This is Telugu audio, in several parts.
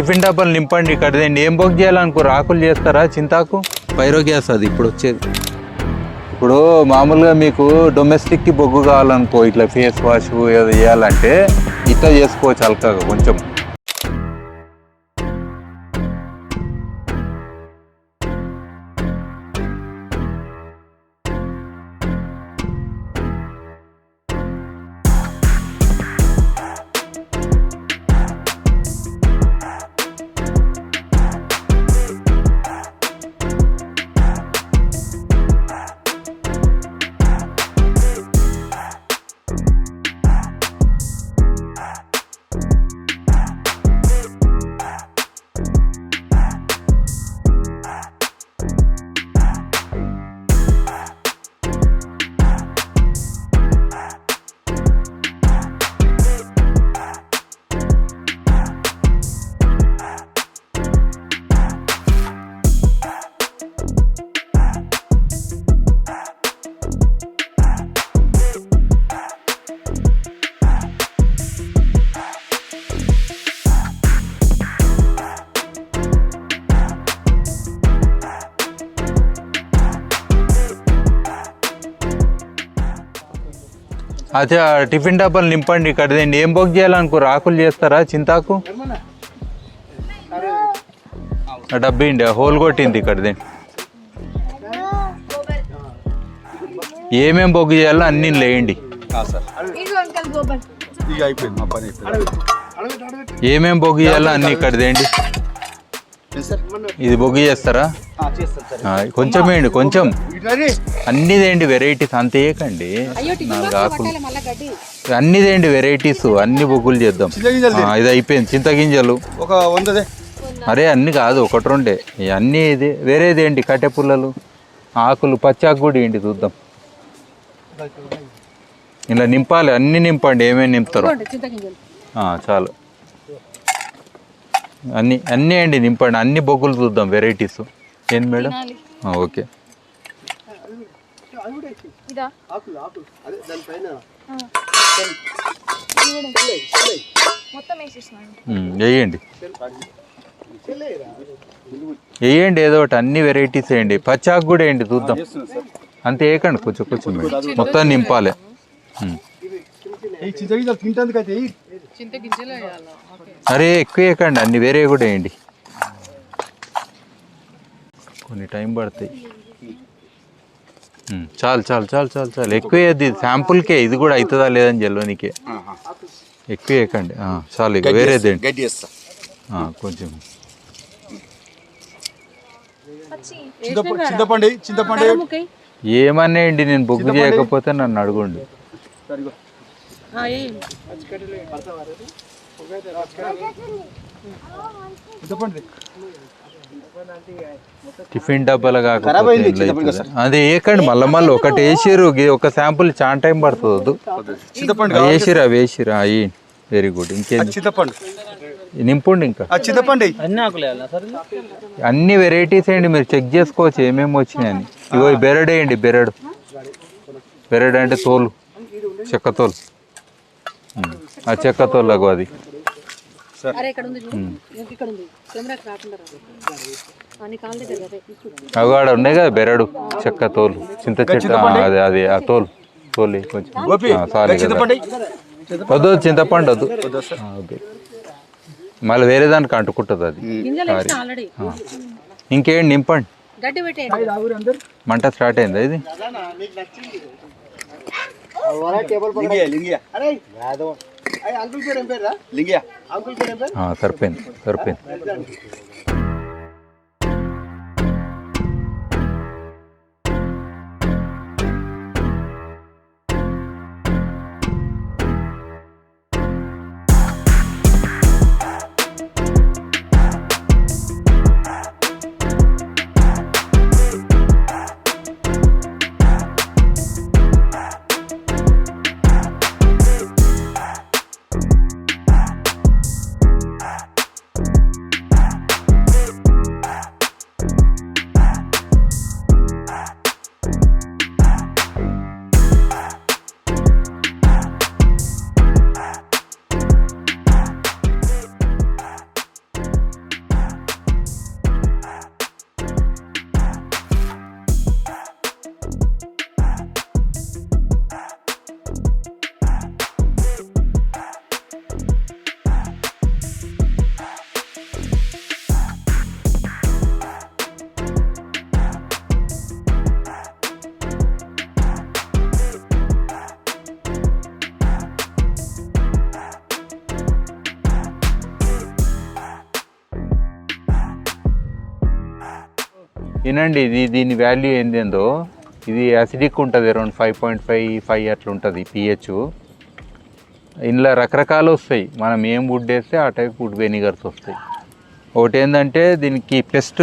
టిఫిన్ డబ్బాలు నింపండి ఇక్కడ. ఏం బొక్ చేయాలనుకో, ఆకులు చేస్తారా చింతాకు? పైరో గ్యాస్ అది ఇప్పుడు వచ్చేది. ఇప్పుడు మామూలుగా మీకు డొమెస్టిక్కి బొగ్గు కావాలనుకో, ఇట్లా ఫేస్ వాష్ ఏదో చేయాలంటే ఇట్లా చేసుకోవచ్చు హల్కగా కొంచెం. అదే టిఫిన్ డబ్బాలు నింపండి ఇక్కడ. ఏం బొక్ చేయాలనుకో, ఆకులు చేస్తారా చింతాకు? డబ్బి హోల్ కొట్టింది ఇక్కడ. ఏమేం బొగ్గు చేయాలో అన్నీ లేయండి. ఏమేం బొగ్గు చేయాలో అన్నీ ఇక్కడ తేండి. ఇది బొగ్గు చేస్తారా? కొంచెం వేయండి, కొంచెం అన్ని తేండి వెరైటీస్. అంత వేయకండి, 4 ఆకులు అన్ని తేండి వెరైటీస్, అన్ని బొగ్గులు చేద్దాం. ఇది అయిపోయింది. చింతగింజలు ఒక 100. అరే అన్ని కాదు, 1-2 అన్నీ. ఇది వేరేది ఏంటి, కట్టె పుల్లలు, ఆకులు, పచ్చాకు కూడా ఏంటి చూద్దాం. ఇలా నింపాలి, అన్ని నింపండి. ఏమేమి నింపుతారు చాలు. అన్నీ అండి నింపండి, అన్ని బొగ్గులు చూద్దాం వెరైటీస్. ఏంది మేడం? ఓకే. వేయండి వేయండి, ఏదో ఒకటి అన్ని వెరైటీస్ వేయండి. పచ్చాకు కూడా వేయండి చూద్దాం. అంతే వేయకండి, కొంచెం కొంచెం మొత్తం నింపాలి. అరే ఎక్కువ వేయకండి, అన్ని వేరే కూడా వేయండి. కొన్ని టైం పడతాయి. చాలు చాలు చాలు చాలు చాలు. ఎక్కువ వేయద్దు, ఇది శాంపుల్కే. ఇది కూడా అవుతుందా లేదని జల్లోనికే. ఎక్కువ వేయకండి, చాలు. ఇక వేరేది కొంచెం ఏమన్నా అండి, నేను బొగ్గు చేయకపోతే నన్ను అడగండి. టిఫిన్ డబ్బాలు కాకపోతే అదే వేయకండి. మళ్ళీ ఒకటి వేసిరు, ఒక శాంపుల్ చాలా టైం పడుతుంది. వేసిరా వేసిరా, అయ్యి వెరీ గుడ్. ఇంకేంటి నింపండి. ఇంకా అన్ని వెరైటీస్ వేయండి, మీరు చెక్ చేసుకోవచ్చు ఏమేమి వచ్చినాయని. ఇగో బెరడు వేయండి. బెరడు అంటే తోలు, చెక్క తోలు. ఆ చెక్క తోలు అది అవి ఆడ ఉన్నాయి కదా, బెరడు, చెక్క తోలు, చింత చెట్టు. అది ఆ తోలు కొంచెం సారీ. వద్దు చింతపండు వద్దు, మళ్ళీ వేరే దానికి అంటుకుంటుంది అది. ఇంకేంటి నింపండి. మంట స్టార్ట్ అయిందా ఇది? సరిపోయింది. వినండి, దీని వాల్యూ ఏందేందో. ఇది యాసిడిక్ ఉంటుంది, అరౌండ్ 5.5 అట్లా ఉంటుంది pH. ఇందులో రకరకాలు వస్తాయి, మనం ఏం వుడ్ వేస్తే ఆ టైప్ వుడ్ వెనిగర్స్ వస్తాయి. ఒకటి ఏంటంటే దీనికి పెస్ట్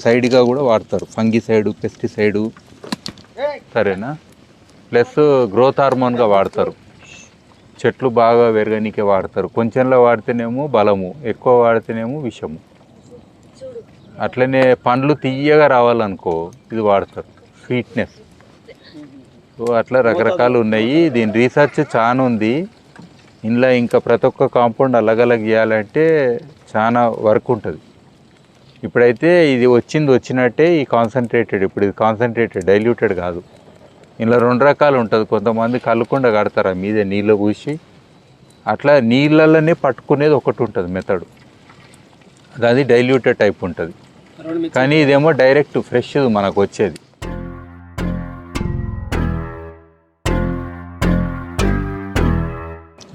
సైడ్గా కూడా వాడతారు, ఫంగిసైడు, పెస్టిసైడు, సరేనా. ప్లస్ గ్రోత్ హార్మోన్గా వాడతారు, చెట్లు బాగా పెరగనీకే వాడతారు. కొంచెంలో వాడితేనేమో బలము, ఎక్కువ వాడితేనేమో విషము. అట్లనే పండ్లు తీయగా రావాలనుకో ఇది వాడతారు, స్వీట్నెస్. సో అట్లా రకరకాలు ఉన్నాయి. దీని రీసెర్చ్ చాలా ఉంది ఇందులో. ఇంకా ప్రతి ఒక్క కాంపౌండ్ అలగలగ్ చేయాలంటే చాలా వర్క్ ఉంటుంది. ఇప్పుడైతే ఇది వచ్చినట్టే ఈ కాన్సన్ట్రేటెడ్. ఇప్పుడు ఇది కాన్సన్ట్రేటెడ్, డైల్యూటెడ్ కాదు. ఇందులో 2 రకాలు ఉంటుంది. కొంతమంది కళ్ళకుండా కడతారు మీదే నీళ్ళు పూసి, అట్లా నీళ్ళలోనే పట్టుకునేది ఒకటి ఉంటుంది మెథడ్, అది డైల్యూటెడ్ టైప్ ఉంటుంది. కానీ ఇదేమో డైరెక్ట్ ఫ్రెష్ మనకు వచ్చేది.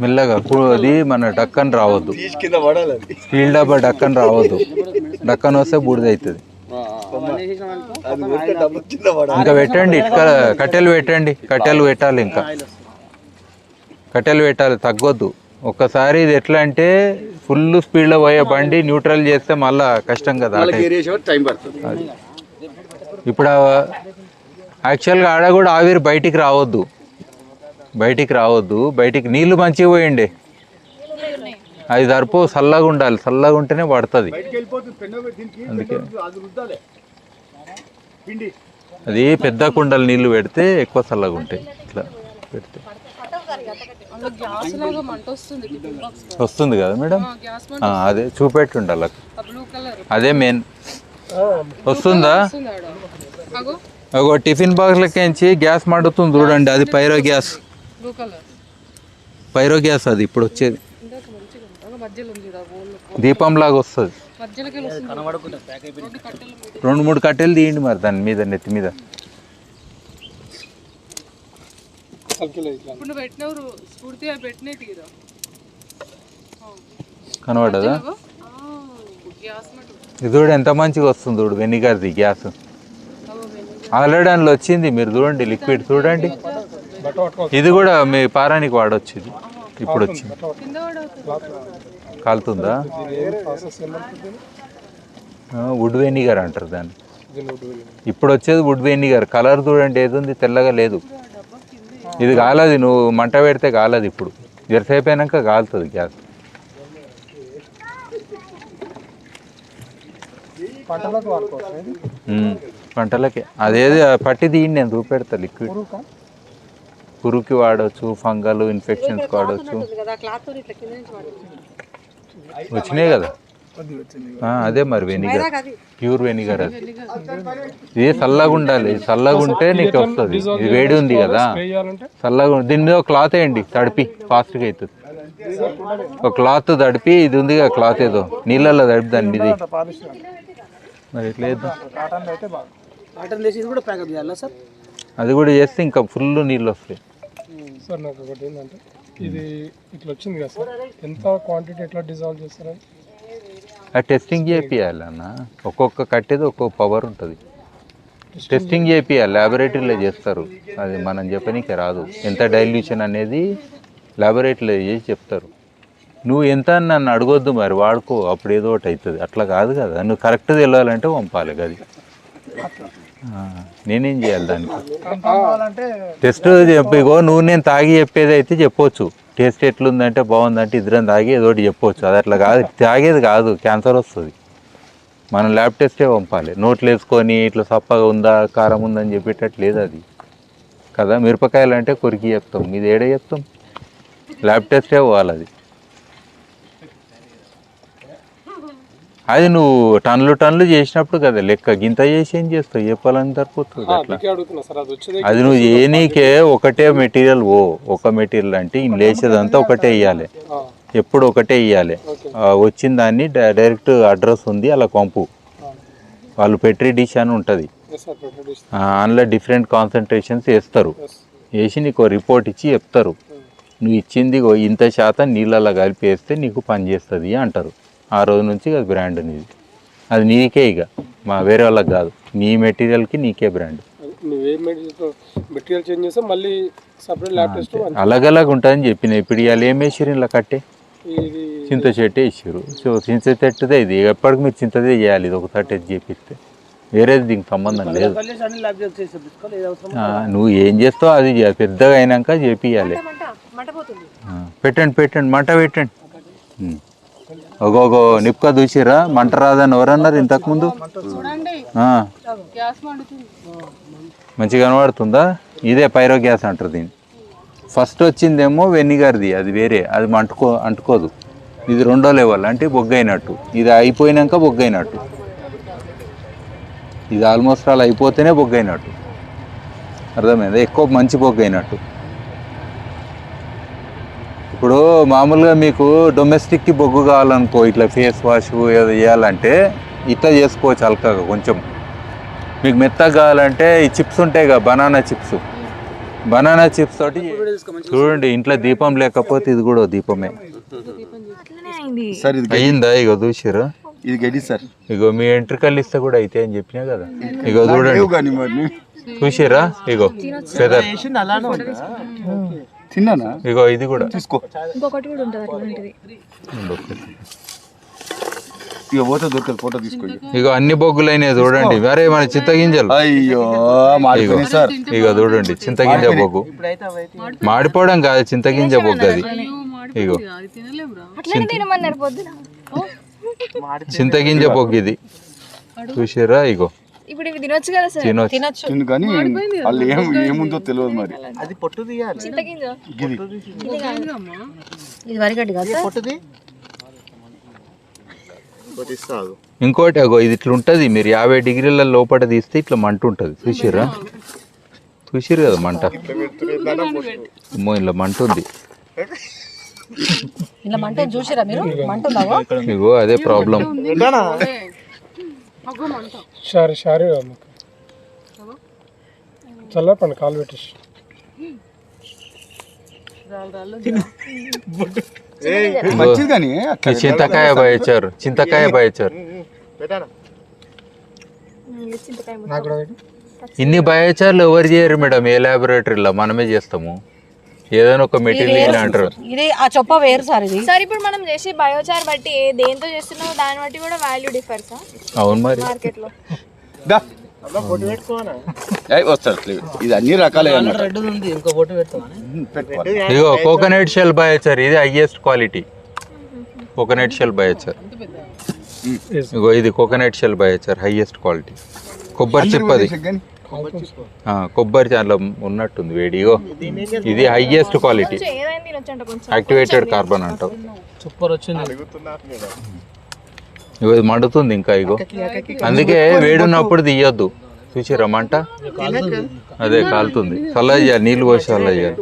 మెల్లగా అది మన డక్కన్ రావద్దు, స్టీల్ డబ్బా డక్కన్ రావద్దు. డక్కన్ వస్తే బూడిద అవుతుంది. ఇంకా పెట్టండి, కట్టెలు పెట్టండి, కట్టెలు పెట్టాలి, ఇంకా కట్టెలు పెట్టాలి, తగ్గొద్దు. ఒక్కసారి ఇది ఎట్లా అంటే ఫుల్ స్పీడ్లో పోయే బండి న్యూట్రల్ చేస్తే మళ్ళా కష్టం కదా. ఇప్పుడు యాక్చువల్గా ఆడ కూడా ఆవిరి బయటికి రావద్దు, బయటికి నీళ్లు మంచిగా పోయండి. అది సరిపో, చల్లగా ఉండాలి, చల్లగా ఉంటేనే పడుతుంది. అందుకే అది పెద్ద కుండలు నీళ్లు పెడితే ఎక్కువ చల్లగా ఉంటాయి. ఇట్లా పెడితే వస్తుంది కదా మేడం, అదే చూపెట్టి ఉండాలి, అదే మెయిన్. వస్తుందా? ఒక టిఫిన్ బాక్స్లకించి గ్యాస్ మండుతుంది చూడండి, అది పైరో గ్యాస్ అది ఇప్పుడు వచ్చేది. దీపంలాగా వస్తుంది. 2-3 కట్టెలు తీయండి మరి దాని మీద, నెత్తి మీద. కనబడదా? ఇది చూడు ఎంత మంచిగా వస్తుంది చూడు, వెనిగర్ది గ్యాస్. ఆల్రెడీ అందులో వచ్చింది, మీరు చూడండి, లిక్విడ్ చూడండి. ఇది కూడా మీ పారానికి వాడవచ్చు. ఇది ఇప్పుడు వచ్చింది. కాలుతుందా? వుడ్ వెనిగర్ అంటారు దాన్ని. ఇప్పుడు వచ్చేది వుడ్ వెనిగర్. కలర్ చూడండి ఏది ఉంది, తెల్లగా లేదు. ఇది కాలది, నువ్వు మంట పెడితే కాలదు. ఇప్పుడు జరసేపు అయినాక కాలుతుంది గ్యాస్. పంటలకే అదేది పట్టి తీయండి, నేను చూపెడతా. లిక్విడ్ పురుగుకి వాడవచ్చు, ఫంగల్ ఇన్ఫెక్షన్స్ వాడవచ్చు. వచ్చినాయి కదా, అదే మరి వెనిగర్, ప్యూర్ వెనిగర్. అది ఇది చల్లగా ఉండాలి, చల్లగా ఉంటే నీకు వస్తుంది. ఇది వేడి ఉంది కదా, చల్లగా. దీని మీద క్లాత్ వేయండి, తడిపి ఫాస్ట్గా అవుతుంది. ఒక క్లాత్ తడిపి, ఇది ఉంది కదా క్లాత్, ఏదో నీళ్ళల్లో తడిపి దాని మీద మరి ఎట్లా చేద్దాం. అది కూడా చేస్తే ఇంకా ఫుల్ నీళ్ళు వస్తాయి. సార్ నాకు ఒకటి ఏంటంటే, ఇది ఇట్లా వచ్చింది కదా సార్, ఎంత క్వాంటిటీ ఎట్లా డిజాల్వ్ చేస్తారని టెస్టింగ్ చేపియాలన్న. ఒక్కొక్క కట్టేది ఒక్కొక్క పవర్ ఉంటుంది. టెస్టింగ్ చేపియాలి, ల్యాబొరేటరీలో చేస్తారు. అది మనం చెప్పనీకే రాదు. ఎంత డైల్యూషన్ అనేది ల్యాబొరేటరీలో చేసి చెప్తారు. నువ్వు ఎంత అని నన్ను అడగొద్దు, మరి వాడుకో, అప్పుడు ఏదో ఒకటి అవుతుంది. అట్లా కాదు కదా, నువ్వు కరెక్ట్ తెలియాలంటే పంపాలి. అది నేనేం చేయాలి దానికి? టెస్ట్ చెప్పిగో, నువ్వు నేను తాగి చెప్పేది అయితే చెప్పొచ్చు. టేస్ట్ ఎట్లుందంటే బాగుందంటే ఇద్దరం తాగి ఏదో ఒకటి చెప్పొచ్చు. అది అట్లా కాదు, తాగేది కాదు, క్యాన్సర్ వస్తుంది. మనం ల్యాబ్ టెస్టే పంపాలి. నోట్లు వేసుకొని ఇట్లా సప్పగా ఉందా, కారం ఉందని చెప్పేటట్టు లేదు అది కదా. మిరపకాయలు అంటే కొరికి చెప్తాం, మీది ఏడే చెప్తాం. ల్యాబ్ టెస్టే పోవాలి. అది నువ్వు టన్నులు చేసినప్పుడు కదా లెక్క. గింత చేసి ఏం చేస్తావు, చెప్పాలని సరిపోతుంది అట్లా. అది నువ్వు చేయనీకే ఒకటే మెటీరియల్. ఒక మెటీరియల్ అంటే ఇన్ని లేచేదంతా ఒకటే ఇవ్వాలి, ఎప్పుడు ఒకటే ఇవ్వాలి. వచ్చిన దాన్ని డైరెక్ట్ అడ్రస్ ఉంది అలా పంపు. వాళ్ళు పెట్రీ డిష్ అని ఉంటుంది, అందులో డిఫరెంట్ కాన్సన్ట్రేషన్స్ వేస్తారు. వేసి నీకు రిపోర్ట్ ఇచ్చి చెప్తారు, నువ్వు ఇచ్చింది ఇంత శాతం నీళ్ళల్లో కలిపి వేస్తే నీకు పని చేస్తుంది అంటారు. ఆ రోజు నుంచి అది బ్రాండ్ నీది. అది నీకే ఇక మా వేరే వాళ్ళకి కాదు, నీ మెటీరియల్కి నీకే బ్రాండ్. నువ్వేం మెటీరియల్ చేంజ్ చేస్తే మళ్ళీ సపరేట్ ల్యాబ్ టెస్ట్ అలగలగా ఉంటుందని చెప్పిన. ఇప్పుడు ఇవాళ ఏం వేసారు ఇలా కట్టే? ఇది చింత చెట్టు వేసారు. సో చింత చెట్టుదే ఇది, ఎప్పటికి మీరు చింతదే చేయాలి. ఇది ఒక తట్టు చేపిస్తే వేరేది దీనికి సంబంధం లేదు. నువ్వు ఏం చేస్తావు అది పెద్దగా అయినాక చేపియాలి. పెట్టండి మంట పెట్టండి. ఒగోగో నిప్పుక దూసిరా, మంట రాదని ఎవరన్నారు ఇంతకుముందు? మంచిగా కనబడుతుందా? ఇదే పైరో గ్యాస్ అంటారు దీన్ని. ఫస్ట్ వచ్చిందేమో వెనిగర్ది, అది వేరే, అది అంటుకోదు. ఇది రెండో లెవెల్ అంటే బొగ్గైనట్టు. ఇది అయిపోయినాక బొగ్గైనట్టు. ఇది ఆల్మోస్ట్ అలా అయిపోతేనే బొగ్గైనట్టు, అర్థమైందా? ఎక్కువ మంచి బొగ్గైనట్టు. ఇప్పుడు మామూలుగా మీకు డొమెస్టిక్కి బొగ్గు కావాలనుకో, ఇట్లా ఫేస్ వాష్ ఏదో చేయాలంటే ఇట్లా చేసుకోవచ్చు అల్కగా. కొంచెం మీకు మెత్తగా కావాలంటే ఈ చిప్స్ ఉంటాయి కదా, బనానా చిప్స్ తోటి చూడండి. ఇంట్లో దీపం లేకపోతే ఇది కూడా దీపమే అయిందా? ఇగో చూసిరా, ఇది గడి సార్. ఇగో మీ ఎంట్రికల్ ఇస్తే కూడా అయితే అని చెప్పినా కదా. ఇగో చూడండి, చూసిరా, ఇగో ఫెదర్. తిన్నానా? ఇగో ఇది కూడా తీసుకో. ఇంకొకటి కూడా ఉంటుంది అట్లాంటిది. ఇక పోతే దొరకదు, ఫోటో తీసుకో. ఇగో అన్ని బొగ్గులైనాయి చూడండి. మరే మన చింతగింజలు. అయ్యో మాడిపోయింది సార్. ఇగో చూడండి, చింతగింజ బొగ్గు. మాడిపోవడం కాదు, చింతగింజ బొగ్గు అది. ఇగో చింతగింజ బొగ్గు ఇది, చూసారా? ఇగో ఇప్పుడు ఇవి తినొచ్చు కదా సార్? తినొచ్చు తిను కానీ వాళ్ళు ఏముందో తెలియదు మరి. అది పొట్టు తీయాలి. చింతగింజ గిది ఇది వరిగడ్డి కదా పొట్టుది ఇంకోటి అగో ఇది ఇట్లా ఉంటుంది. మీరు 50 డిగ్రీల లోపల తీస్తే ఇట్లా మంట ఉంటుంది. చూసిర్రా కదా మంట? అమ్మో ఇలా మంట ఉంది. ఇలా మంట చూసిరా మీరు? మంట ఉందావా? ఇగో అదే ప్రాబ్లం. షారీ చల్లపండి, కాలు పెట్టేసి. మంచిది కానీ చింతకాయ బాయచారు. ఇన్ని బాయచార్లు ఎవరు చేయరు మేడం, ఏ ల్యాబొరేటరీలో మనమే చేస్తాము. ఏదైనా ఒక మెటీరియల్ అంటారు. ఇది ఆ చొప్ప వేరు సార్. ఇది సార్ ఇప్పుడు మనం చేసే బయోచార్ బట్టి దేంతో చేస్తున్నామో దాన్ని బట్టి కూడా వాల్యూ డిఫర్స్ అవును మరి మార్కెట్ లో. వస్తారు. ఇది అన్ని రకాలే ఇగో కోకోనట్ షెల్ బయోచార్, ఇది highest quality coconut shell biochar. ఇగో ఇది coconut shell biochar, highest quality. కొబ్బరి చిప్ అది, కొబ్బరి చాలా ఉన్నట్టుంది వేడి. ఇగో ఇది హైయెస్ట్ క్వాలిటీ, యాక్టివేటెడ్ కార్బన్ అంటావు. ఇగో ఇది మండుతుంది ఇంకా. ఇగో అందుకే వేడున్నప్పుడు తీయొద్దు. చూసిరా మంట? అదే కాలుతుంది. చల్ల చేయాలి, నీళ్ళు పోసి చల్ల చేయాలి.